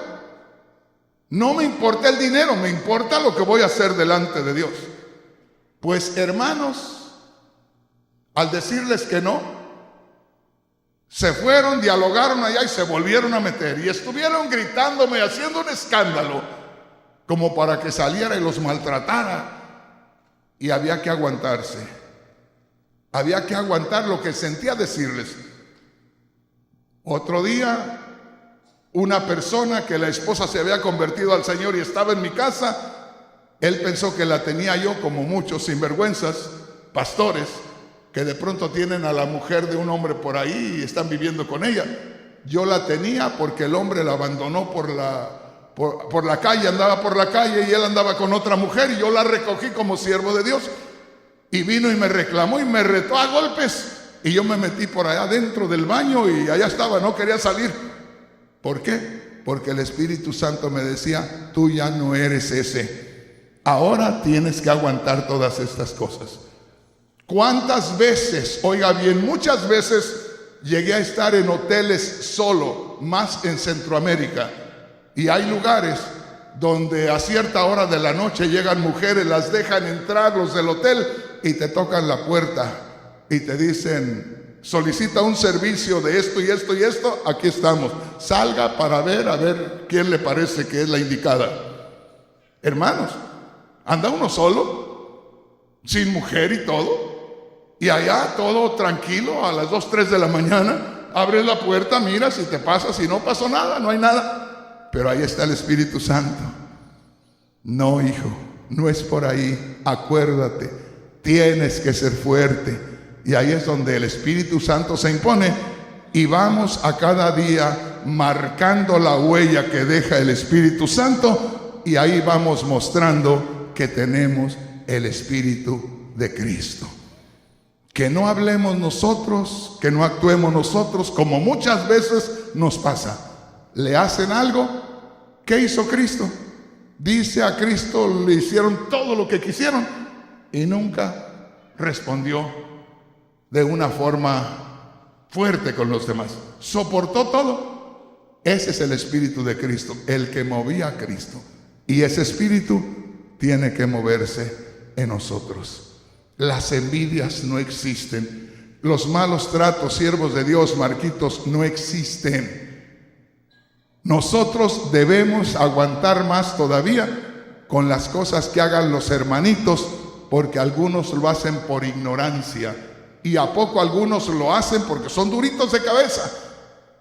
No me importa el dinero, me importa lo que voy a hacer delante de Dios. Pues hermanos, al decirles que no, se fueron, dialogaron allá y se volvieron a meter. Y estuvieron gritándome, haciendo un escándalo, como para que saliera y los maltratara. Y había que aguantarse. Había que aguantar lo que sentía decirles. Otro día, una persona que la esposa se había convertido al Señor y estaba en mi casa, él pensó que la tenía yo, como muchos sinvergüenzas, pastores, que de pronto tienen a la mujer de un hombre por ahí y están viviendo con ella. Yo la tenía porque el hombre la abandonó por la calle, andaba por la calle y él andaba con otra mujer, y yo la recogí como siervo de Dios. Y vino y me reclamó y me retó a golpes, y yo me metí por allá dentro del baño y allá estaba, no quería salir. ¿Por qué? Porque el Espíritu Santo me decía: tú ya no eres ese, ahora tienes que aguantar todas estas cosas. ¿Cuántas veces, oiga bien, muchas veces llegué a estar en hoteles solo, más en Centroamérica, y hay lugares donde a cierta hora de la noche llegan mujeres, las dejan entrar los del hotel y te tocan la puerta y te dicen: solicita un servicio de esto y esto y esto, aquí estamos, salga para ver, a ver quién le parece que es la indicada. Hermanos, anda uno solo, sin mujer y todo, y allá todo tranquilo, a las 2, 3 de la mañana, abres la puerta, miras y te pasas y no pasó nada, no hay nada. Pero ahí está el Espíritu Santo. No, hijo, no es por ahí, acuérdate, tienes que ser fuerte. Y ahí es donde el Espíritu Santo se impone, y vamos a cada día marcando la huella que deja el Espíritu Santo, y ahí vamos mostrando que tenemos el Espíritu de Cristo. Que no hablemos nosotros, que no actuemos nosotros, como muchas veces nos pasa. Le hacen algo, ¿qué hizo Cristo? Dice, a Cristo le hicieron todo lo que quisieron y nunca respondió de una forma fuerte con los demás. Soportó todo. Ese es el Espíritu de Cristo, el que movía a Cristo. Y ese Espíritu tiene que moverse en nosotros. Las envidias no existen. Los malos tratos, siervos de Dios, Marquitos, no existen. Nosotros debemos aguantar más todavía con las cosas que hagan los hermanitos, porque algunos lo hacen por ignorancia, y a poco algunos lo hacen porque son duritos de cabeza,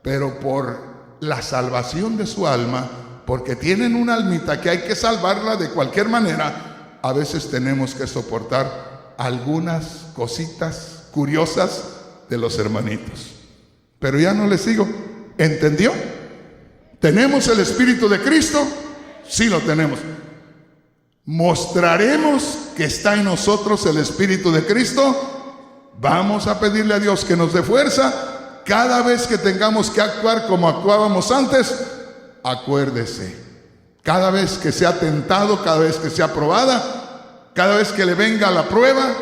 pero por la salvación de su alma, porque tienen una almita que hay que salvarla de cualquier manera. A veces tenemos que soportar algunas cositas curiosas de los hermanitos. Pero ya no les sigo. ¿Entendió? ¿Tenemos el Espíritu de Cristo? Sí lo tenemos. ¿Mostraremos que está en nosotros el Espíritu de Cristo? Vamos a pedirle a Dios que nos dé fuerza. Cada vez que tengamos que actuar como actuábamos antes, acuérdese. Cada vez que sea tentado, cada vez que sea probada, cada vez que le venga la prueba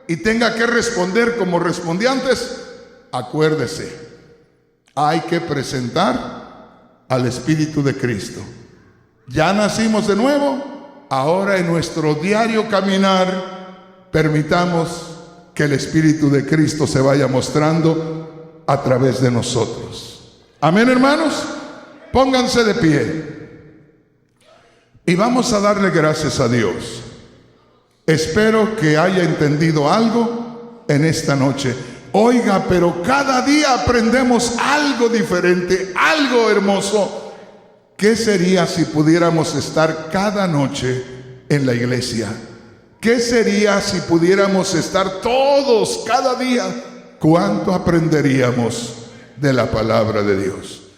y tenga que responder como respondí antes, acuérdese, hay que presentar al Espíritu de Cristo. Ya nacimos de nuevo, ahora en nuestro diario caminar, permitamos que el Espíritu de Cristo se vaya mostrando a través de nosotros. Amén, hermanos. Pónganse de pie y vamos a darle gracias a Dios. Espero que haya entendido algo en esta noche. Oiga, pero cada día aprendemos algo diferente, algo hermoso. ¿Qué sería si pudiéramos estar cada noche en la iglesia? ¿Qué sería si pudiéramos estar todos cada día? ¿Cuánto aprenderíamos de la palabra de Dios?